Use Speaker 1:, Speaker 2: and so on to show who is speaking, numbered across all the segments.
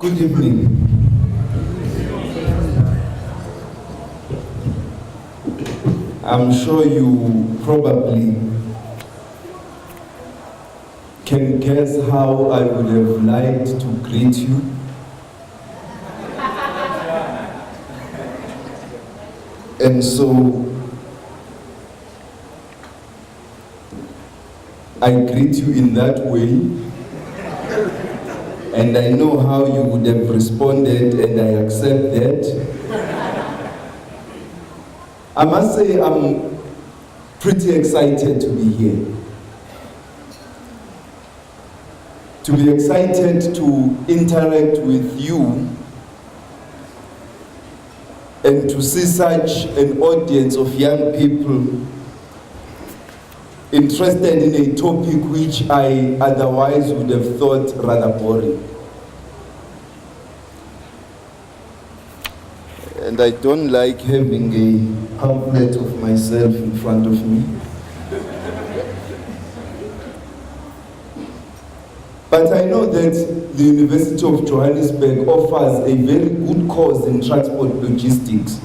Speaker 1: Good evening. I'm sure you probably can guess how I would have liked to greet you. And so I greet you in that way, and I know how you would have responded, and I accept that. I must say I'm pretty excited to be here. To be excited to interact with you and to see such an audience of young people interested in a topic which I otherwise would have thought rather boring. And I don't like having a pamphlet of myself in front of me. But I know that the University of Johannesburg offers a very good course in transport logistics.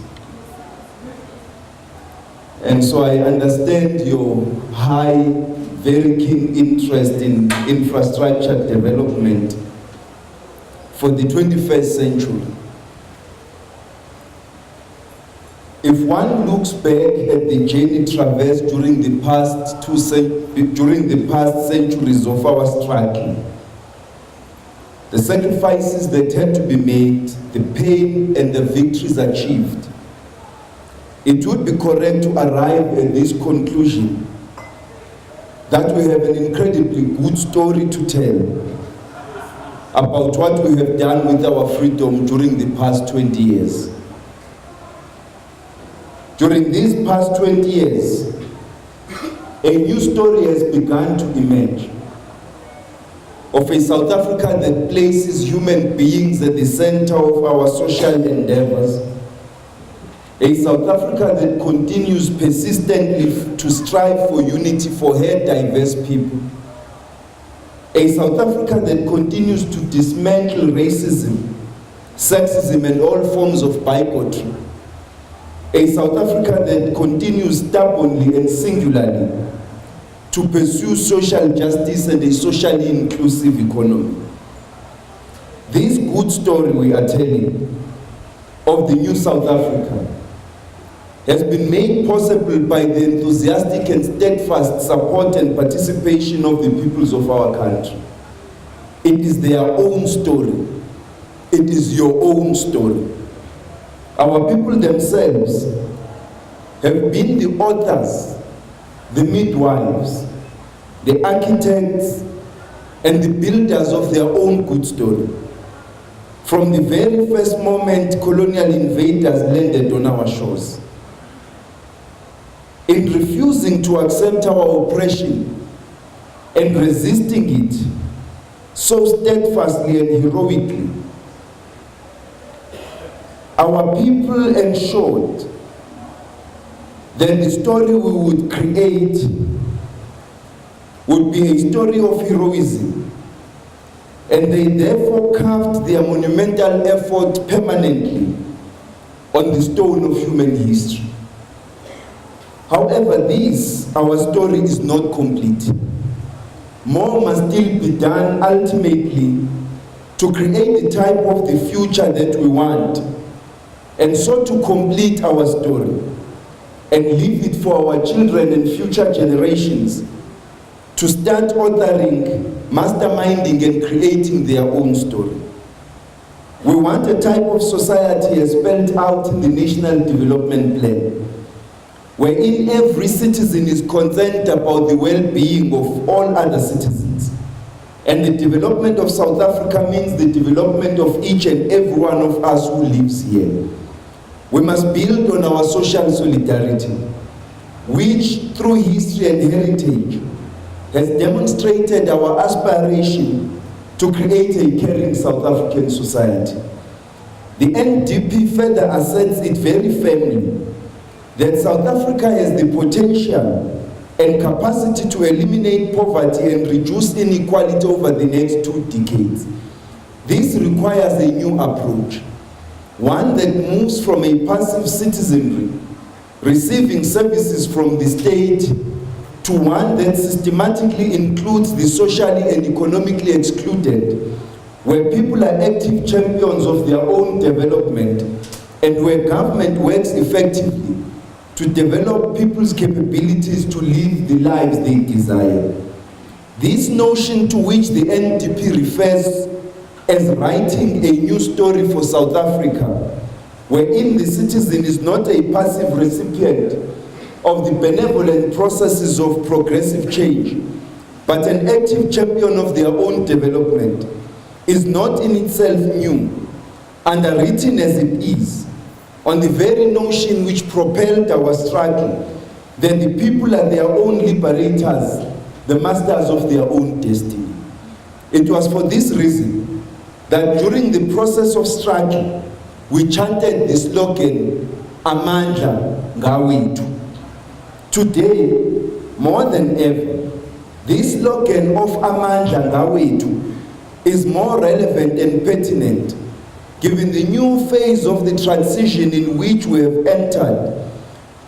Speaker 1: And so I understand your high, very keen interest in infrastructure development for the 21st century. If one looks back at the journey traversed during the past centuries of our struggle, the sacrifices that had to be made, the pain and the victories achieved, it would be correct to arrive at this conclusion that we have an incredibly good story to tell about what we have done with our freedom during the past 20 years. During these past 20 years, a new story has begun to emerge of a South Africa that places human beings at the center of our social endeavors, a South Africa that continues persistently to strive for unity for her diverse people, a South Africa that continues to dismantle racism, sexism and all forms of bigotry, a South Africa that continues stubbornly and singularly to pursue social justice and a socially inclusive economy. This good story we are telling of the new South Africa has been made possible by the enthusiastic and steadfast support and participation of the peoples of our country. It is their own story. It is your own story. Our people themselves have been the authors, the midwives, the architects, and the builders of their own good story. From the very first moment colonial invaders landed on our shores. In refusing to accept our oppression and resisting it so steadfastly and heroically, our people ensured that the story we would create would be a story of heroism, and they therefore carved their monumental effort permanently on the stone of human history. However, our story is not complete. More must still be done ultimately to create the type of the future that we want, and so to complete our story and leave it for our children and future generations to start authoring, masterminding, and creating their own story. We want a type of society as spelled out in the National Development Plan, wherein every citizen is concerned about the well-being of all other citizens. And the development of South Africa means the development of each and every one of us who lives here. We must build on our social solidarity, which through history and heritage has demonstrated our aspiration to create a caring South African society. The NDP further asserts it very firmly that South Africa has the potential and capacity to eliminate poverty and reduce inequality over the next 2 decades. This requires a new approach, one that moves from a passive citizenry, receiving services from the state, to one that systematically includes the socially and economically excluded, where people are active champions of their own development, and where government works effectively to develop people's capabilities to live the lives they desire. This notion, to which the NDP refers as writing a new story for South Africa, wherein the citizen is not a passive recipient of the benevolent processes of progressive change, but an active champion of their own development, is not in itself new, underwritten as it is, on the very notion which propelled our struggle, that the people are their own liberators, the masters of their own destiny. It was for this reason that during the process of struggle, we chanted the slogan, Amandla Ngawethu. Today, more than ever, this slogan of Amandla Ngawethu is more relevant and pertinent, given the new phase of the transition in which we have entered,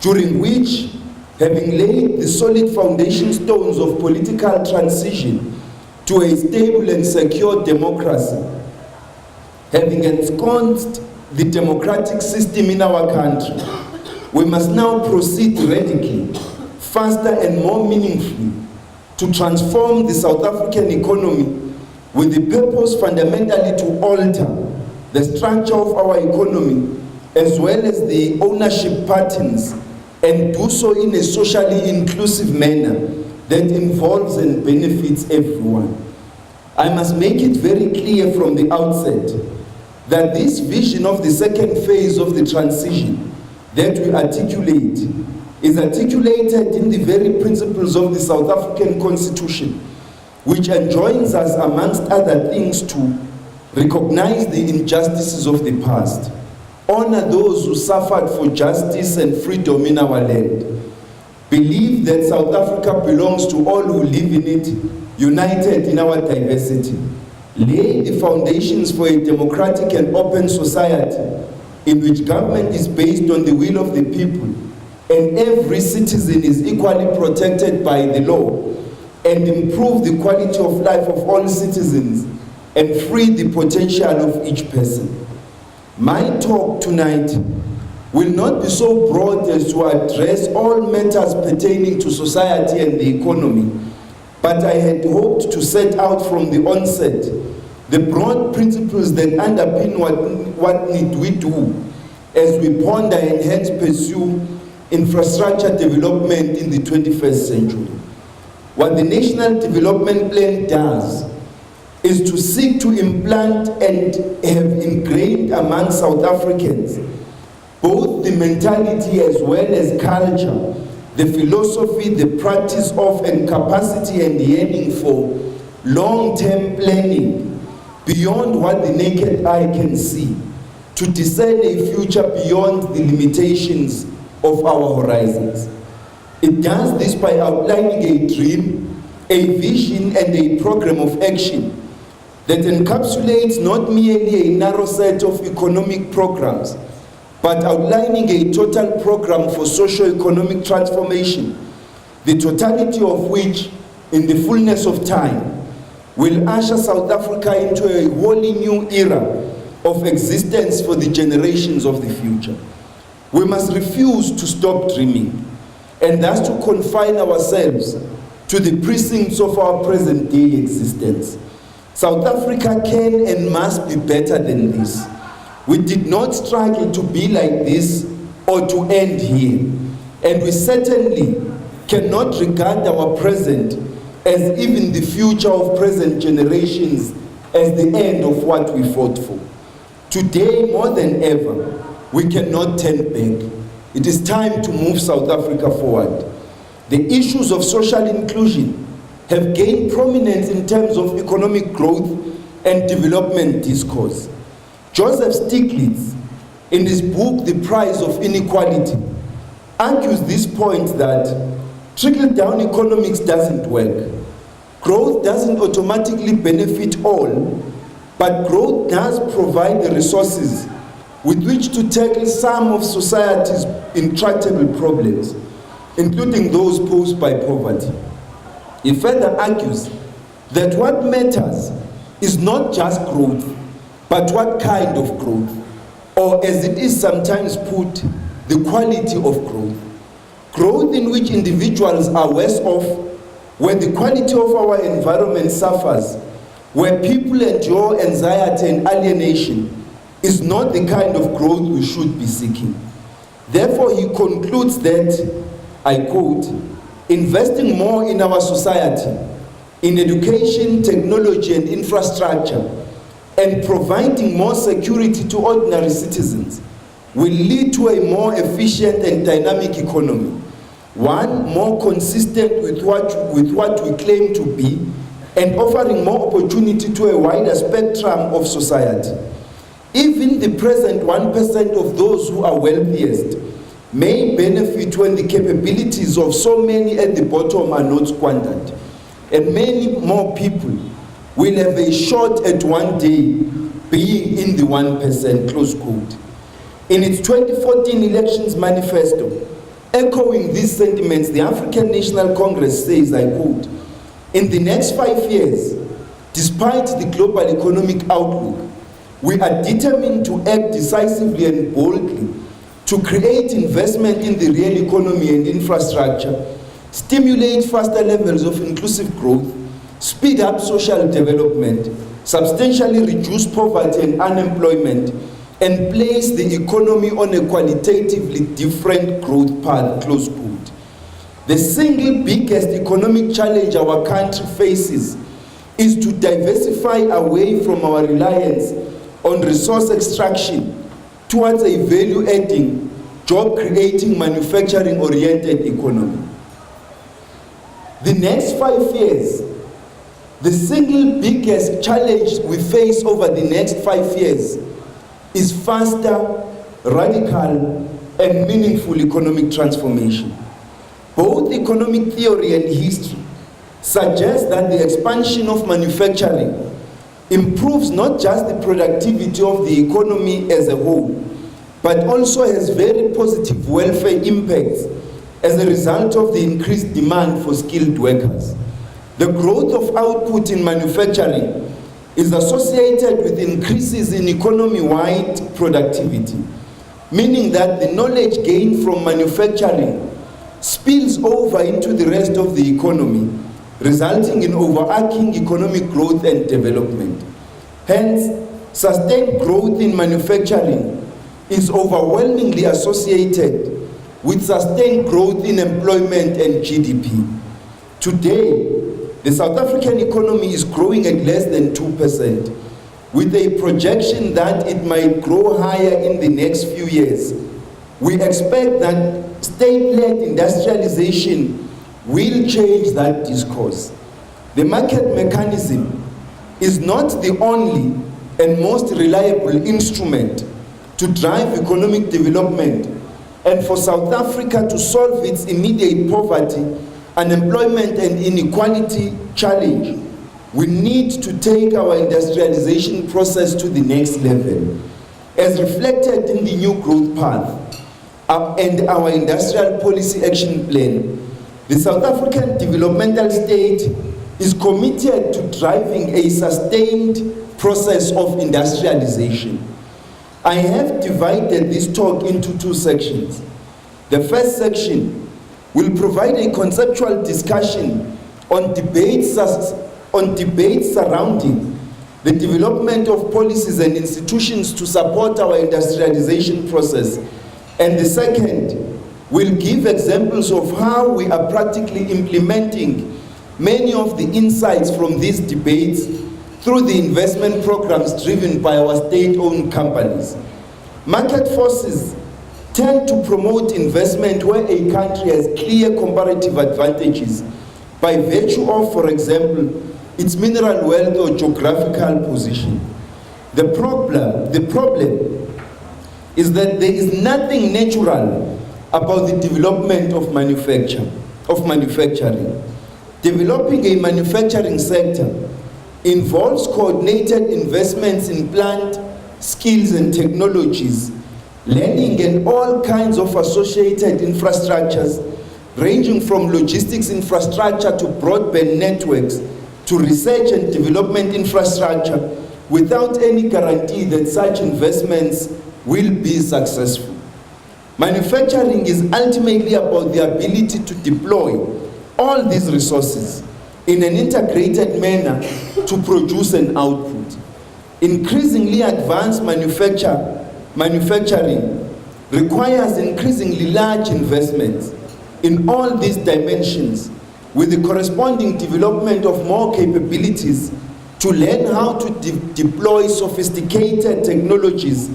Speaker 1: during which, having laid the solid foundation stones of political transition to a stable and secure democracy, having ensconced the democratic system in our country, we must now proceed radically, faster and more meaningfully to transform the South African economy with the purpose fundamentally to alter the structure of our economy as well as the ownership patterns, and do so in a socially inclusive manner that involves and benefits everyone. I must make it very clear from the outset that this vision of the second phase of the transition that we articulate is articulated in the very principles of the South African Constitution, which enjoins us, amongst other things, to recognize the injustices of the past, honor those who suffered for justice and freedom in our land, believe that South Africa belongs to all who live in it, united in our diversity, lay the foundations for a democratic and open society in which government is based on the will of the people and every citizen is equally protected by the law, and improve the quality of life of all citizens and free the potential of each person. My talk tonight will not be so broad as to address all matters pertaining to society and the economy, but I had hoped to set out from the onset the broad principles that underpin what need we do as we ponder and hence pursue infrastructure development in the 21st century. What the National Development Plan does is to seek to implant and have ingrained among South Africans both the mentality as well as culture, the philosophy, the practice of, and capacity and yearning for long-term planning beyond what the naked eye can see, to discern a future beyond the limitations of our horizons. It does this by outlining a dream, a vision, and a program of action that encapsulates not merely a narrow set of economic programs, but outlining a total program for socio-economic transformation, the totality of which, in the fullness of time, will usher South Africa into a wholly new era of existence for the generations of the future. We must refuse to stop dreaming, and thus to confine ourselves to the precincts of our present-day existence. South Africa can and must be better than this. We did not struggle to be like this or to end here, and we certainly cannot regard our present as even the future of present generations as the end of what we fought for. Today, more than ever, we cannot turn back. It is time to move South Africa forward. The issues of social inclusion have gained prominence in terms of economic growth and development discourse. Joseph Stiglitz, in his book, The Price of Inequality, argues this point that trickle-down economics doesn't work. Growth doesn't automatically benefit all, but growth does provide the resources with which to tackle some of society's intractable problems, including those posed by poverty. He further argues that what matters is not just growth, but what kind of growth, or as it is sometimes put, the quality of growth. Growth in which individuals are worse off, where the quality of our environment suffers, where people endure anxiety and alienation, is not the kind of growth we should be seeking. Therefore, he concludes that, I quote, investing more in our society, in education, technology, and infrastructure, and providing more security to ordinary citizens will lead to a more efficient and dynamic economy, one more consistent with what we claim to be, and offering more opportunity to a wider spectrum of society. Even the present 1% of those who are wealthiest may benefit when the capabilities of so many at the bottom are not squandered, and many more people will have a shot at one day being in the 1%, close quote. In its 2014 elections manifesto, echoing these sentiments, the African National Congress says, I quote, in the next 5 years, despite the global economic outlook, we are determined to act decisively and boldly to create investment in the real economy and infrastructure, stimulate faster levels of inclusive growth, speed up social development, substantially reduce poverty and unemployment, and place the economy on a qualitatively different growth path, close quote. The single biggest economic challenge our country faces is to diversify away from our reliance on resource extraction towards a value-adding, job-creating, manufacturing-oriented economy. The next 5 years, the single biggest challenge we face over the next 5 years is faster, radical, and meaningful economic transformation. Both economic theory and history suggest that the expansion of manufacturing improves not just the productivity of the economy as a whole, but also has very positive welfare impacts as a result of the increased demand for skilled workers. The growth of output in manufacturing is associated with increases in economy-wide productivity, meaning that the knowledge gained from manufacturing spills over into the rest of the economy, resulting in overarching economic growth and development. Hence, sustained growth in manufacturing is overwhelmingly associated with sustained growth in employment and GDP. Today, the South African economy is growing at less than 2%, with a projection that it might grow higher in the next few years. We expect that state-led industrialization will change that discourse. The market mechanism is not the only and most reliable instrument to drive economic development, and for South Africa to solve its immediate poverty, unemployment, and inequality challenge, we need to take our industrialization process to the next level, as reflected in the new growth path and our industrial policy action plan. The South African developmental state is committed to driving a sustained process of industrialization. I have divided this talk into 2 sections. The first section will provide a conceptual discussion on debates surrounding the development of policies and institutions to support our industrialization process. And the second will give examples of how we are practically implementing many of the insights from these debates through the investment programs driven by our state-owned companies. Market forces tend to promote investment where a country has clear comparative advantages by virtue of, for example, its mineral wealth or geographical position. The problem is that there is nothing natural about the development of manufacturing. Developing a manufacturing sector involves coordinated investments in plant, skills and technologies, learning and all kinds of associated infrastructures, ranging from logistics infrastructure to broadband networks, to research and development infrastructure, without any guarantee that such investments will be successful. Manufacturing is ultimately about the ability to deploy all these resources in an integrated manner to produce an output. Increasingly advanced manufacturing requires increasingly large investments in all these dimensions, with the corresponding development of more capabilities to learn how to deploy sophisticated technologies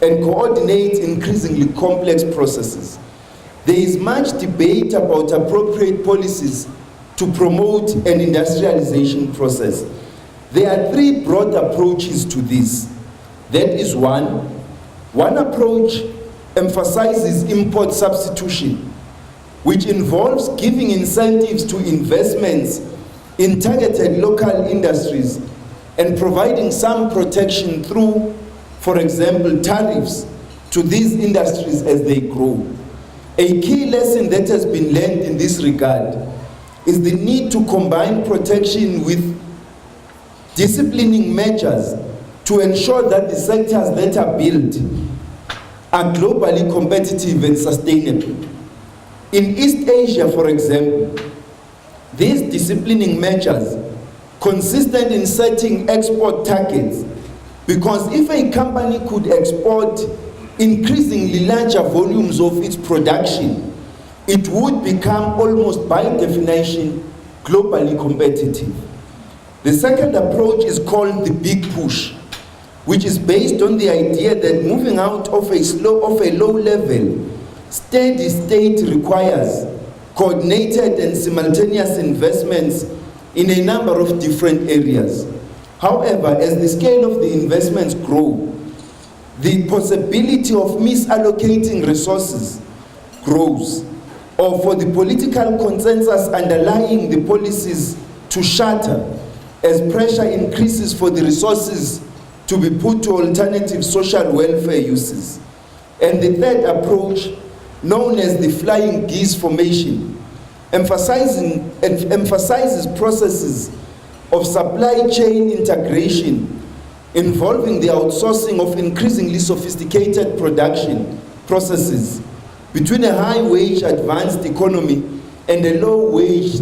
Speaker 1: and coordinate increasingly complex processes. There is much debate about appropriate policies to promote an industrialization process. There are three broad approaches to this. That is one approach emphasizes import substitution, which involves giving incentives to investments in targeted local industries and providing some protection through, for example, tariffs to these industries as they grow. A key lesson that has been learned in this regard is the need to combine protection with disciplining measures to ensure that the sectors that are built are globally competitive and sustainable. In East Asia, for example, these disciplining measures consisted in setting export targets, because if a company could export increasingly larger volumes of its production, it would become almost by definition globally competitive. The second approach is called the big push, which is based on the idea that moving out of a low level, steady state requires coordinated and simultaneous investments in a number of different areas. However, as the scale of the investments grow, the possibility of misallocating resources grows, or for the political consensus underlying the policies to shatter as pressure increases for the resources to be put to alternative social welfare uses. And the third approach, known as the flying geese formation, emphasizes processes of supply chain integration involving the outsourcing of increasingly sophisticated production processes between a high-wage advanced economy and a low-wage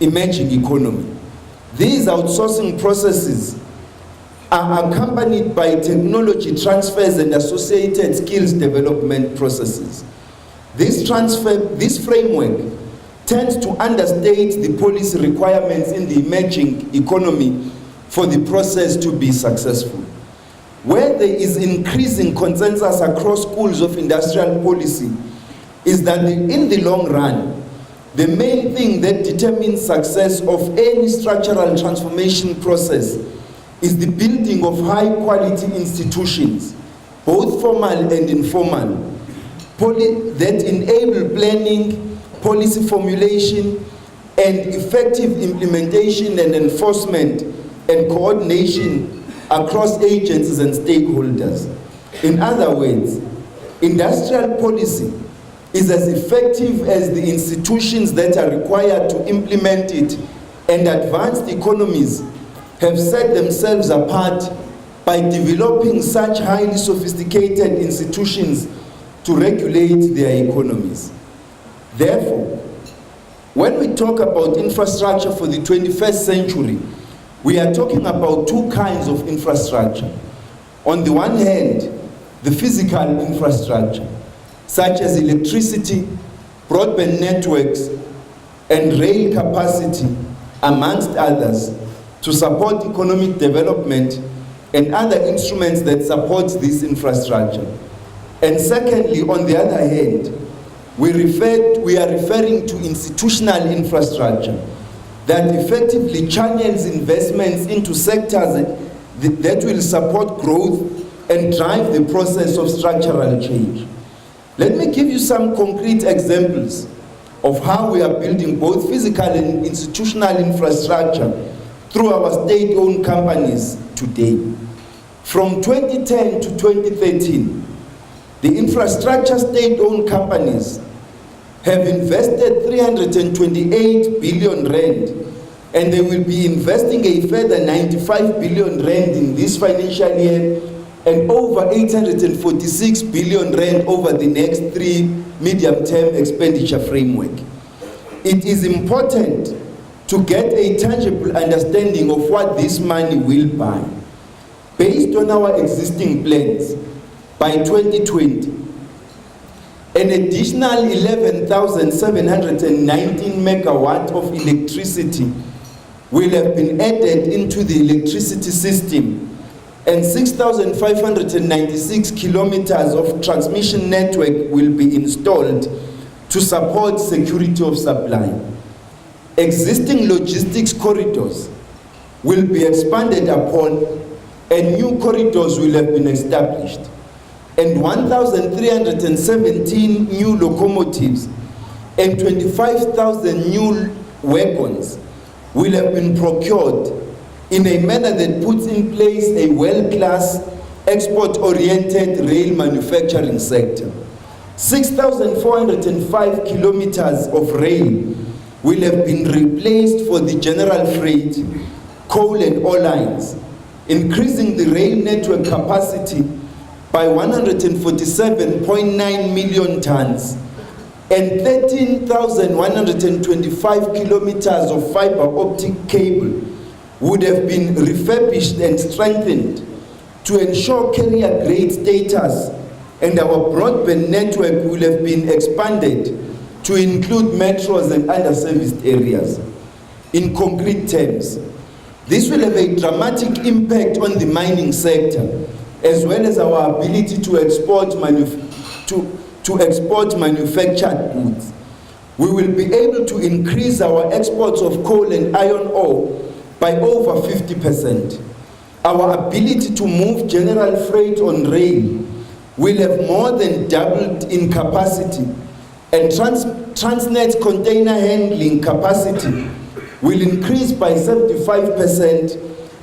Speaker 1: emerging economy. These outsourcing processes are accompanied by technology transfers and associated skills development processes. This framework tends to understate the policy requirements in the emerging economy for the process to be successful. Where there is increasing consensus across schools of industrial policy is that in the long run, the main thing that determines success of any structural transformation process is the building of high-quality institutions, both formal and informal, that enable planning, policy formulation, and effective implementation and enforcement and coordination across agencies and stakeholders. In other words, industrial policy is as effective as the institutions that are required to implement it, and advanced economies have set themselves apart by developing such highly sophisticated institutions to regulate their economies. Therefore, when we talk about infrastructure for the 21st century, we are talking about two kinds of infrastructure. On the one hand, the physical infrastructure, such as electricity, broadband networks, and rail capacity, amongst others, to support economic development and other instruments that support this infrastructure. And secondly, on the other hand, we are referring to institutional infrastructure that effectively channels investments into sectors that will support growth and drive the process of structural change. Let me give you some concrete examples of how we are building both physical and institutional infrastructure through our state-owned companies today. From 2010 to 2013, the infrastructure state-owned companies have invested 328 billion rand, and they will be investing a further 95 billion rand in this financial year and over 846 billion rand over the next 3 medium-term expenditure framework. It is important to get a tangible understanding of what this money will buy. Based on our existing plans, by 2020, an additional 11,719 megawatts of electricity will have been added into the electricity system, and 6,596 kilometers of transmission network will be installed to support security of supply. Existing logistics corridors will be expanded upon, and new corridors will have been established, and 1,317 new locomotives and 25,000 new wagons will have been procured in a manner that puts in place a well-class, export-oriented rail manufacturing sector. 6,405 kilometers of rail will have been replaced for the general freight, coal and ore lines, increasing the rail network capacity by 147.9 million tons, and 13,125 kilometers of fiber optic cable would have been refurbished and strengthened to ensure carrier grade status, and our broadband network will have been expanded to include metros and underserviced areas. In concrete terms, this will have a dramatic impact on the mining sector, as well as our ability to export manufactured goods. We will be able to increase our exports of coal and iron ore by over 50%. Our ability to move general freight on rail will have more than doubled in capacity, and Transnet container handling capacity will increase by 75%,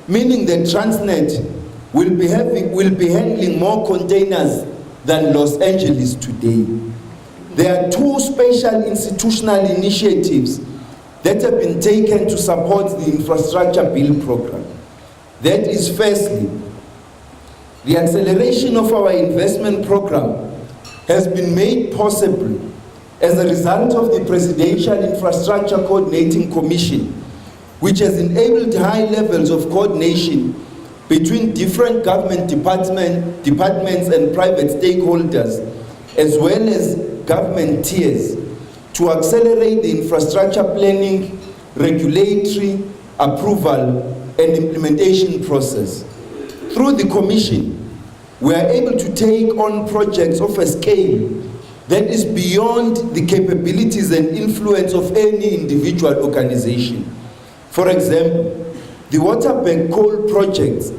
Speaker 1: meaning that Transnet will be handling more containers than Los Angeles today. There are two special institutional initiatives that have been taken to support the infrastructure bill program. That is, firstly, the acceleration of our investment program has been made possible as a result of the Presidential Infrastructure Coordinating Commission, which has enabled high levels of coordination between different government departments and private stakeholders, as well as government tiers, to accelerate the infrastructure planning, regulatory, approval, and implementation process. Through the Commission, we are able to take on projects of a scale that is beyond the capabilities and influence of any individual organization. For example, the Waterbank coal projects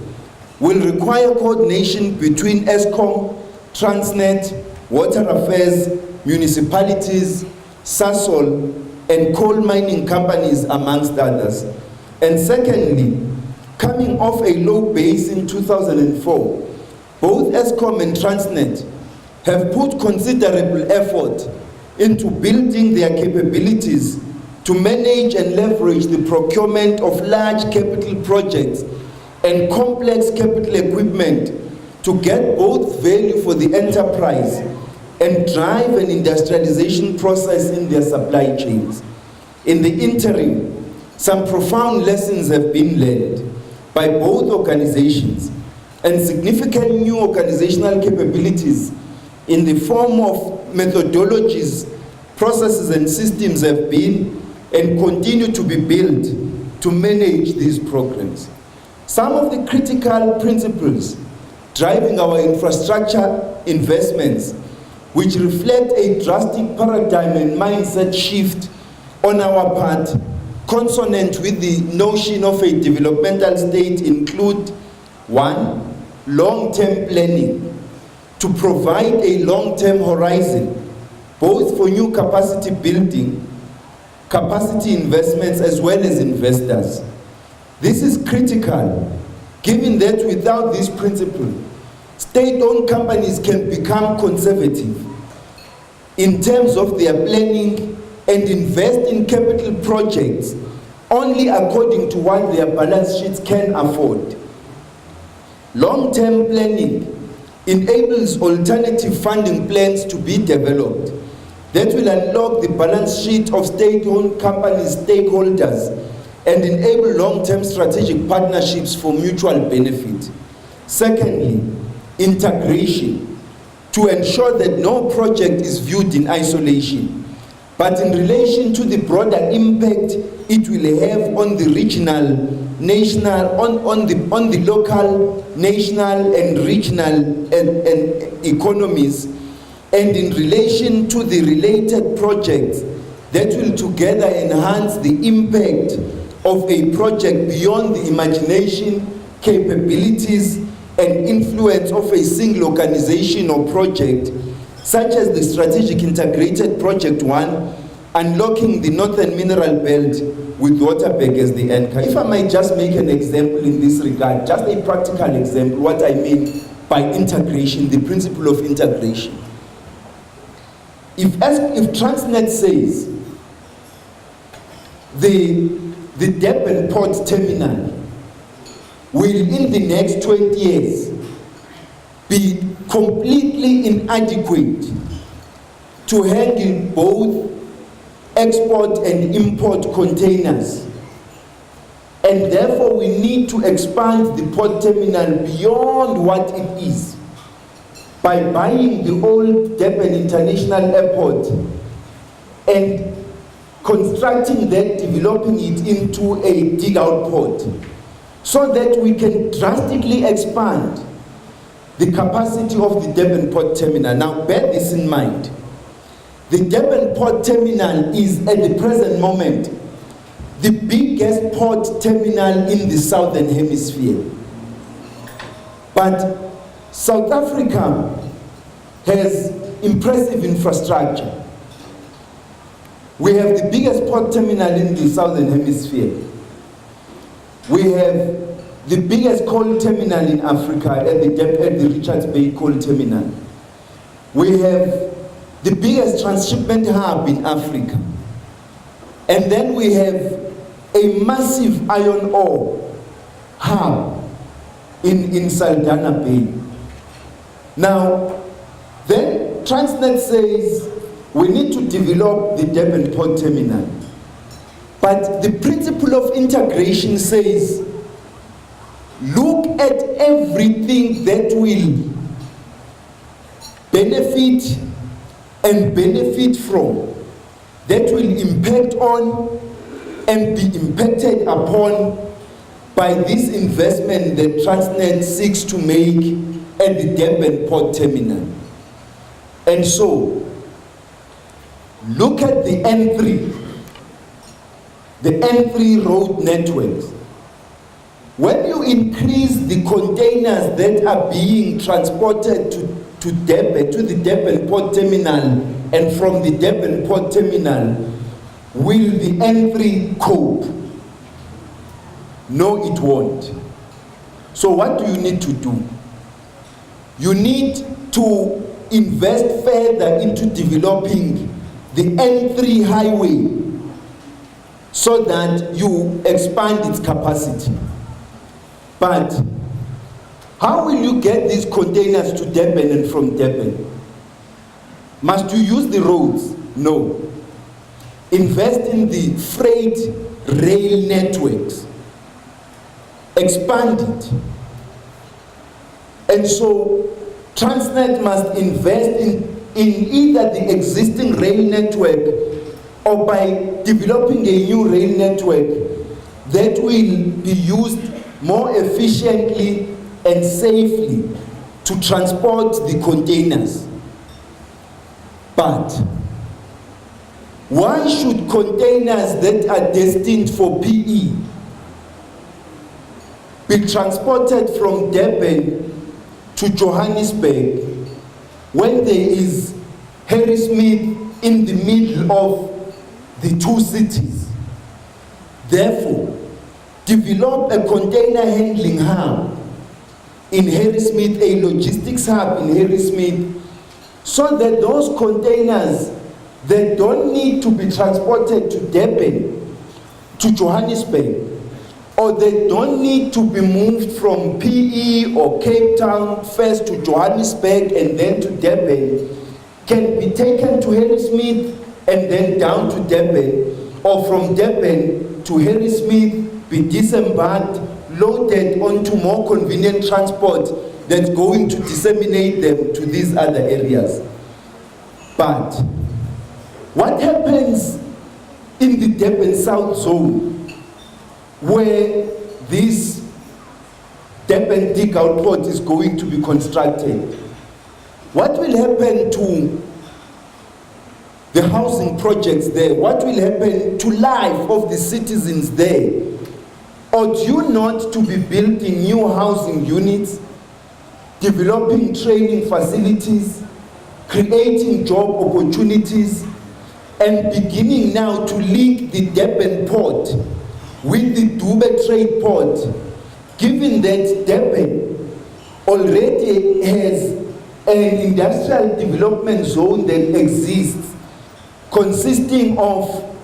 Speaker 1: will require coordination between Eskom, Transnet, Water Affairs, municipalities, Sasol, and coal mining companies, amongst others. And secondly, coming off a low base in 2004, both Eskom and Transnet have put considerable effort into building their capabilities to manage and leverage the procurement of large capital projects and complex capital equipment to get both value for the enterprise and drive an industrialization process in their supply chains. In the interim, some profound lessons have been learned by both organizations, and significant new organizational capabilities in the form of methodologies, processes, and systems have been and continue to be built to manage these programs. Some of the critical principles driving our infrastructure investments, which reflect a drastic paradigm and mindset shift on our part, consonant with the notion of a developmental state, include: 1, long-term planning, to provide a long-term horizon, both for new capacity building, capacity investments, as well as investors. This is critical, given that without this principle, state-owned companies can become conservative in terms of their planning and invest in capital projects only according to what their balance sheets can afford. Long-term planning enables alternative funding plans to be developed that will unlock the balance sheet of state-owned companies' stakeholders and enable long-term strategic partnerships for mutual benefit. Secondly, integration, to ensure that no project is viewed in isolation, but in relation to the broader impact it will have on the regional, national, on the local, national and regional and economies, and in relation to the related projects that will together enhance the impact of a project beyond the imagination, capabilities, and influence of a single organization or project, such as the Strategic Integrated Project 1, unlocking the Northern Mineral Belt with Waterberg as the anchor. If I might just make an example in this regard, just a practical example, what I mean by integration, the principle of integration. If Transnet says the Durban Port Terminal will in the next 20 years be completely inadequate to handle both export and import containers, and therefore we need to expand the port terminal beyond what it is by buying the old Durban International Airport and constructing that, developing it into a dig-out port, so that we can drastically expand the capacity of the Durban Port Terminal. Now, bear this in mind. The Durban Port Terminal is, at the present moment, the biggest port terminal in the Southern Hemisphere. But South Africa has impressive infrastructure. We have the biggest port terminal in the Southern Hemisphere. We have the biggest coal terminal in Africa at the Richards Bay Coal Terminal. We have the biggest transshipment hub in Africa. And then we have a massive iron ore hub in Saldanha Bay. Now, then Transnet says we need to develop the Durban Port Terminal. But the principle of integration says, look at everything that will benefit and benefit from, that will impact on and be impacted upon by this investment that Transnet seeks to make at the Durban Port Terminal. And so, look at the N3 road networks. When you increase the containers that are being transported to Durban, to the Durban Port Terminal, and from the Durban Port Terminal, will the N3 cope? No, it won't. So what do you need to do? You need to invest further into developing the N3 highway so that you expand its capacity. But how will you get these containers to Durban and from Durban? Must you use the roads? No. Invest in the freight rail networks. Expand it. And so Transnet must invest in either the existing rail network or by developing a new rail network that will be used more efficiently and safely to transport the containers. But why should containers that are destined for PE be transported from Durban to Johannesburg when there is Harrismith in the middle of the two cities? Therefore, develop a container handling hub in Harrismith, a logistics hub in Harrismith, so that those containers that don't need to be transported to Durban, to Johannesburg, or they don't need to be moved from PE or Cape Town first to Johannesburg and then to Durban, can be taken to Harrismith and then down to Durban, or from Durban to Harrismith, be disembarked, loaded onto more convenient transport that's going to disseminate them to these other areas. But what happens in the Durban South Zone, where this Durban dig-out port is going to be constructed? What will happen to the housing projects there? What will happen to life of the citizens there? Ought you not to be building new housing units, developing training facilities, creating job opportunities, and beginning now to link the Durban port with the Dubai trade port, given that Durban already has an industrial development zone that exists, consisting of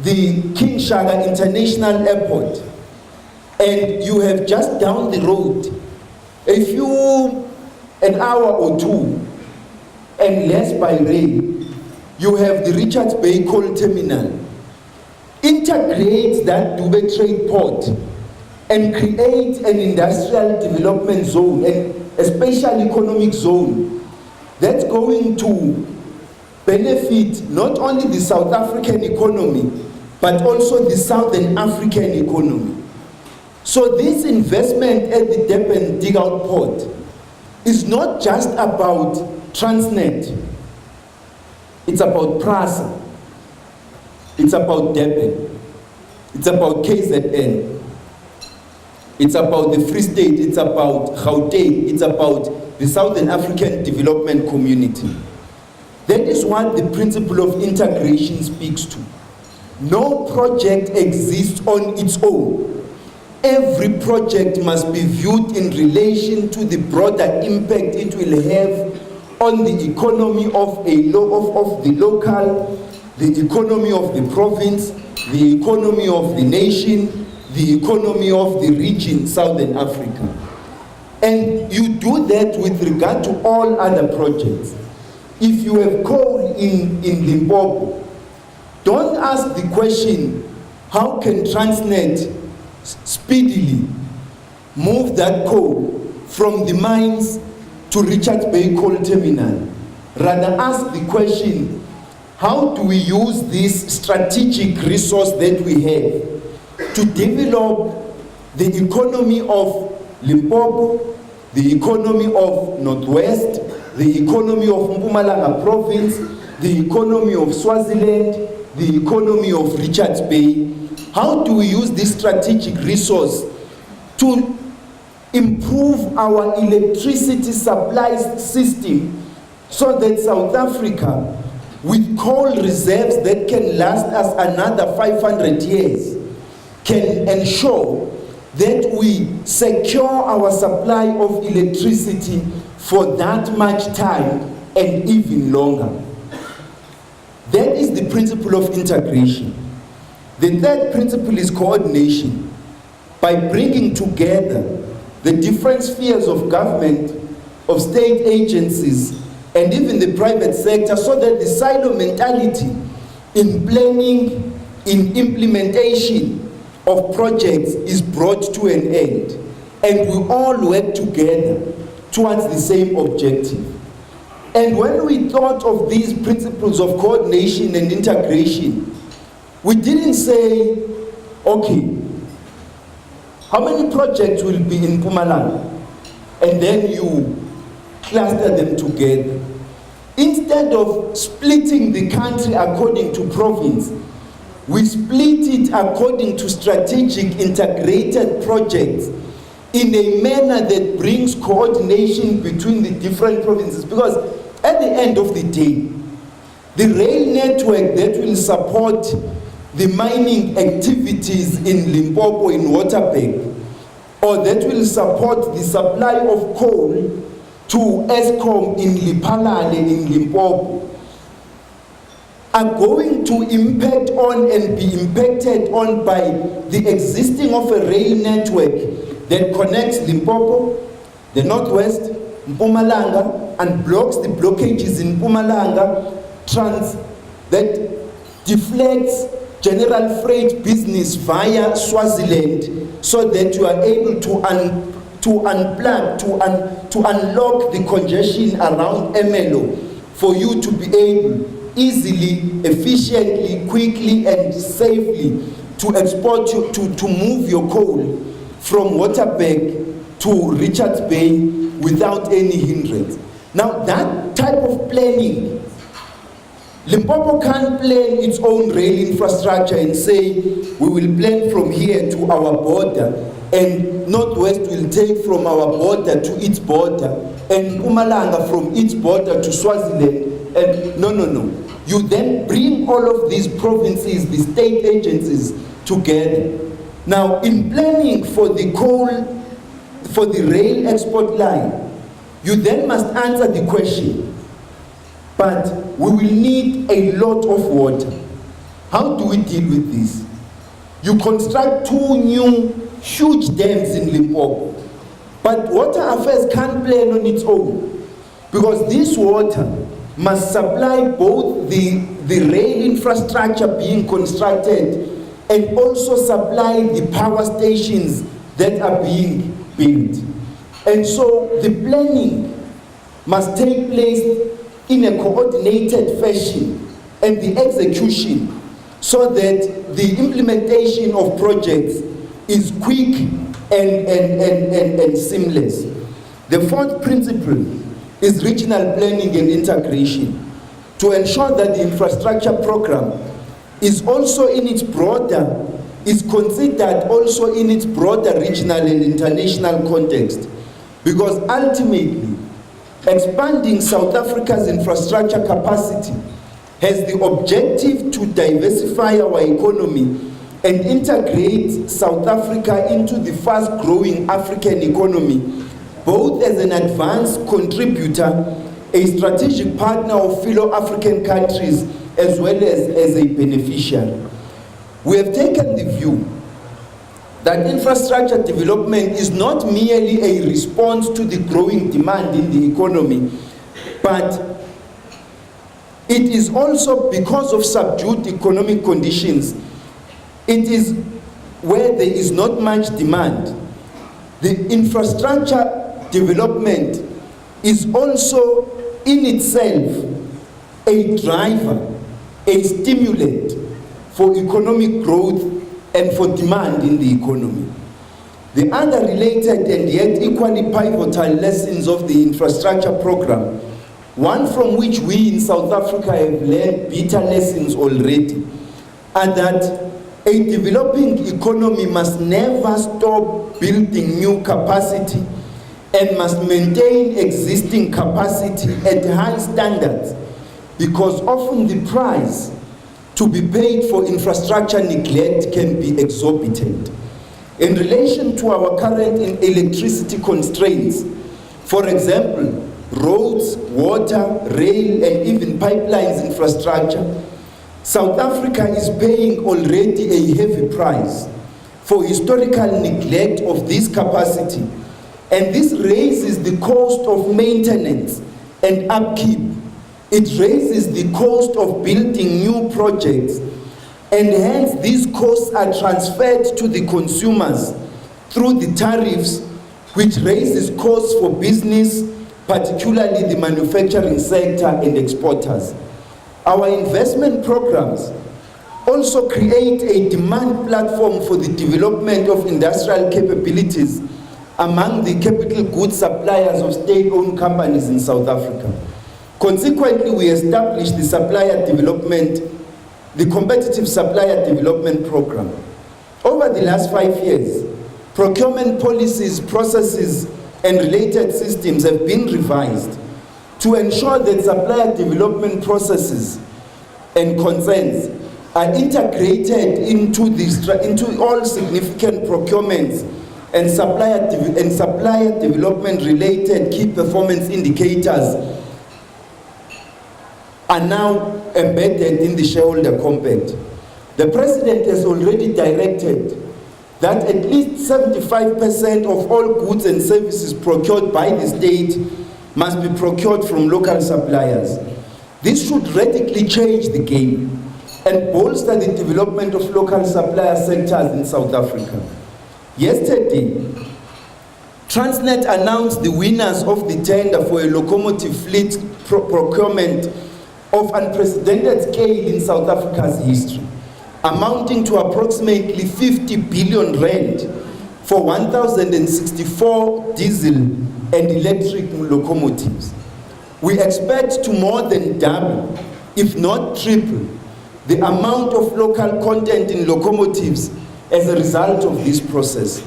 Speaker 1: the King Shaka International Airport, and you have just down the road, an hour or two, and less by rail, you have the Richards Bay Coal Terminal. Integrate that Dubai trade port and create an industrial development zone, and a special economic zone that's going to benefit not only the South African economy, but also the Southern African economy. So this investment at the Durban dig-out port is not just about Transnet, it's about PRASA, it's about Durban, it's about KZN, it's about the Free State, it's about Gauteng, it's about the Southern African Development Community. That is what the principle of integration speaks to. No project exists on its own. Every project must be viewed in relation to the broader impact it will have on the economy of the local, the economy of the province, the economy of the nation, the economy of the region, Southern Africa. And you do that with regard to all other projects. If you have coal in Limpopo, don't ask the question, how can Transnet speedily move that coal from the mines to Richards Bay Coal Terminal? Rather ask the question, how do we use this strategic resource that we have to develop the economy of Limpopo, the economy of Northwest, the economy of Mpumalanga Province, the economy of Swaziland, the economy of Richards Bay? How do we use this strategic resource to improve our electricity supply system so that South Africa, with coal reserves that can last us another 500 years, can ensure that we secure our supply of electricity for that much time and even longer? That is the principle of integration. The third principle is coordination. By bringing together the different spheres of government, of state agencies, and even the private sector, so that the silo mentality in planning, in implementation of projects is brought to an end, and we all work together towards the same objective. And when we thought of these principles of coordination and integration, we didn't say, okay, how many projects will be in Mpumalanga? And then you cluster them together. Instead of splitting the country according to province, we split it according to strategic integrated projects in a manner that brings coordination between the different provinces. Because at the end of the day, the rail network that will support the mining activities in Limpopo, in Waterberg, or that will support the supply of coal to Eskom in Lipalale in Limpopo, are going to impact on and be impacted on by the existing of a rail network that connects Limpopo, the Northwest, Mpumalanga, and blocks the blockages in Mpumalanga, that deflects general freight business via Swaziland, so that you are able to unplug, to unlock the congestion around Emelo, for you to be able easily, efficiently, quickly, and safely to export, to move your coal from Waterberg to Richards Bay without any hindrance. Now, that type of planning, Limpopo can't plan its own rail infrastructure and say, we will plan from here to our border, and Northwest will take from our border to its border, and Mpumalanga from its border to Swaziland, and no. You then bring all of these provinces, the state agencies, together. Now, in planning for the coal, for the rail export line, you then must answer the question, but we will need a lot of water. How do we deal with this? You construct 2 new huge dams in Limpopo, but Water Affairs can't plan on its own, because this water must supply both the rail infrastructure being constructed and also supply the power stations that are being built. And so the planning must take place in a coordinated fashion, and the execution, so that the implementation of projects is quick and seamless. The 4th principle is regional planning and integration, to ensure that the infrastructure program is also in its broader, is considered also in its broader regional and international context, because ultimately, expanding South Africa's infrastructure capacity has the objective to diversify our economy and integrate South Africa into the fast-growing African economy, both as an advanced contributor, a strategic partner of fellow African countries, as well as a beneficiary. We have taken the view that infrastructure development is not merely a response to the growing demand in the economy, but it is also because of subdued economic conditions. It is where there is not much demand. The infrastructure development is also in itself a driver, a stimulant for economic growth and for demand in the economy. The other related and yet equally pivotal lessons of the infrastructure program, one from which we in South Africa have learned bitter lessons already, are that a developing economy must never stop building new capacity and must maintain existing capacity at high standards, because often the price to be paid for infrastructure neglect can be exorbitant. In relation to our current electricity constraints, for example, roads, water, rail, and even pipelines infrastructure, South Africa is paying already a heavy price for historical neglect of this capacity, and this raises the cost of maintenance and upkeep. It raises the cost of building new projects, and hence these costs are transferred to the consumers through the tariffs, which raises costs for business, particularly the manufacturing sector and exporters. Our investment programs also create a demand platform for the development of industrial capabilities among the capital goods suppliers of state-owned companies in South Africa. Consequently, we established the Competitive Supplier Development Program. Over the last 5 years, procurement policies, processes, and related systems have been revised to ensure that supplier development processes and consents are integrated into all significant procurements and supplier development related key performance indicators are now embedded in the shareholder compact. The President has already directed that at least 75% of all goods and services procured by the state must be procured from local suppliers. This should radically change the game and bolster the development of local supplier sectors in South Africa. Yesterday, Transnet announced the winners of the tender for a locomotive fleet procurement of unprecedented scale in South Africa's history, amounting to approximately 50 billion rand for 1,064 diesel and electric locomotives. We expect to more than double, if not triple, the amount of local content in locomotives as a result of this process.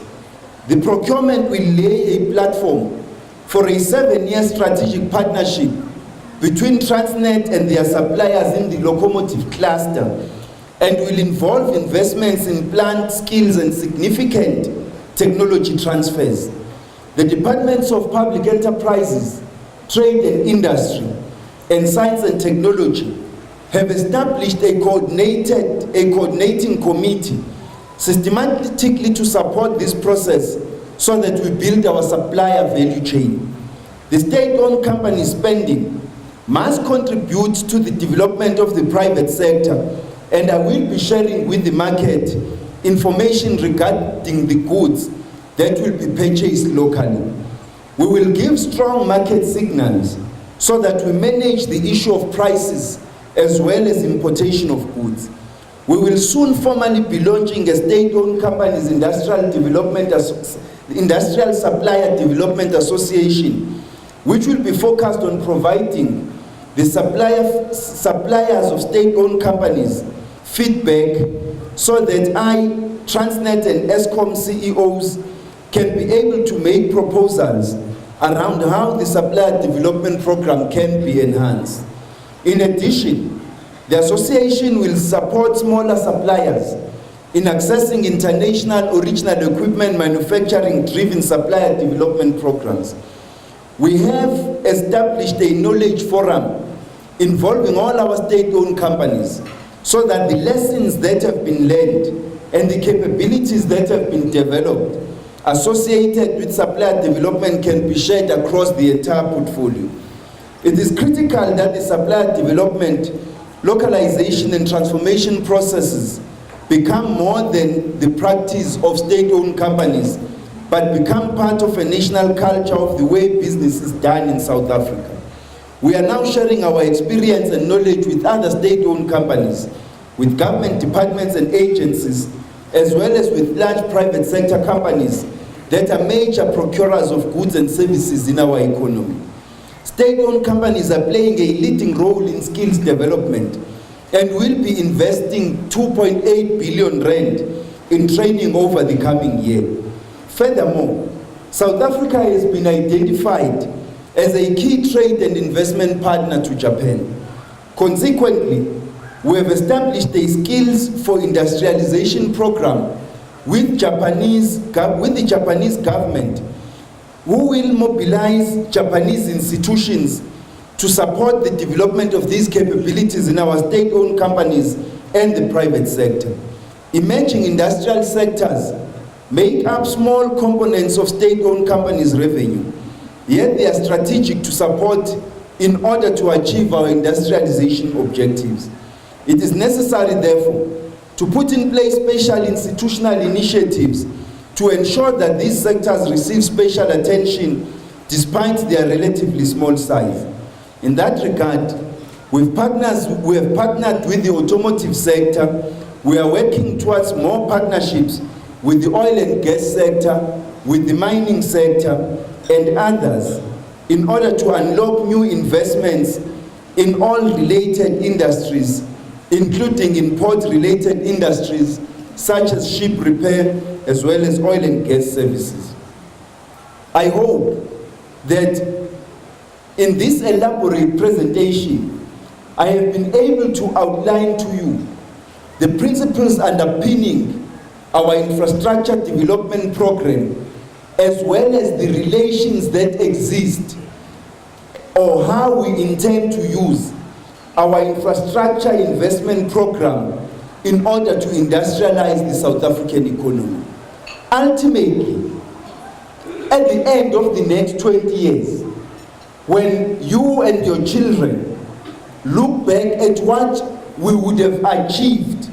Speaker 1: The procurement will lay a platform for a 7-year strategic partnership between Transnet and their suppliers in the locomotive cluster, and will involve investments in plant skills and significant technology transfers. The Departments of Public Enterprises, Trade and Industry, and Science and Technology have established a coordinating committee systematically to support this process so that we build our supplier value chain. The state-owned company spending must contribute to the development of the private sector, and I will be sharing with the market information regarding the goods that will be purchased locally. We will give strong market signals so that we manage the issue of prices as well as importation of goods. We will soon formally be launching a state-owned company's industrial supplier development association, which will be focused on providing the suppliers of state-owned companies feedback so that Transnet and Eskom CEOs can be able to make proposals around how the supplier development program can be enhanced. In addition, the association will support smaller suppliers in accessing international original equipment manufacturing-driven supplier development programs. We have established a knowledge forum involving all our state-owned companies so that the lessons that have been learned and the capabilities that have been developed associated with supplier development can be shared across the entire portfolio. It is critical that the supplier development, localization and transformation processes become more than the practice of state-owned companies, but become part of a national culture of the way business is done in South Africa. We are now sharing our experience and knowledge with other state-owned companies, with government departments and agencies, as well as with large private sector companies that are major procurers of goods and services in our economy. State-owned companies are playing a leading role in skills development and will be investing 2.8 billion rand in training over the coming year. Furthermore, South Africa has been identified as a key trade and investment partner to Japan. Consequently, we have established a Skills for Industrialization program with the Japanese government, who will mobilize Japanese institutions to support the development of these capabilities in our state-owned companies and the private sector. Emerging industrial sectors make up small components of state-owned companies' revenue, yet they are strategic to support in order to achieve our industrialization objectives. It is necessary, therefore, to put in place special institutional initiatives to ensure that these sectors receive special attention despite their relatively small size. In that regard, we have partnered with the automotive sector. We are working towards more partnerships with the oil and gas sector, with the mining sector, and others in order to unlock new investments in all related industries, including in port-related industries such as ship repair as well as oil and gas services. I hope that in this elaborate presentation, I have been able to outline to you the principles underpinning our infrastructure development program, as well as the relations that exist, or how we intend to use our infrastructure investment program in order to industrialize the South African economy. Ultimately, at the end of the next 20 years, when you and your children look back at what we would have achieved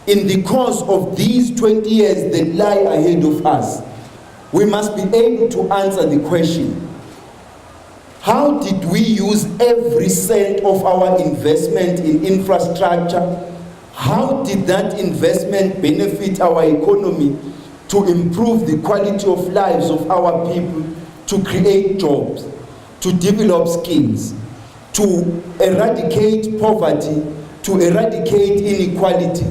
Speaker 1: in the course of these 20 years that lie ahead of us, we must be able to answer the question, how did we use every cent of our investment in infrastructure? How did that investment benefit our economy to improve the quality of lives of our people, to create jobs, to develop skills, to eradicate poverty, to eradicate inequality,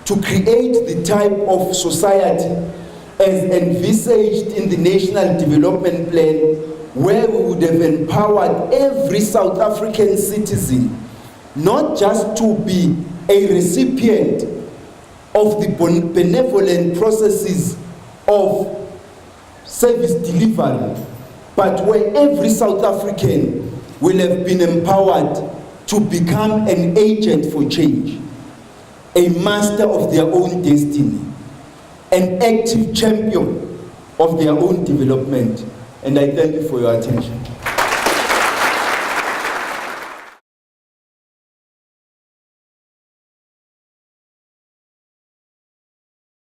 Speaker 1: to create the type of society as envisaged in the National Development Plan, where we would have empowered every South African citizen, not just to be a recipient of the benevolent processes of service delivery, but where every South African will have been empowered to become an agent for change, a master of their own destiny, an active champion of their own development. And I thank you for your attention.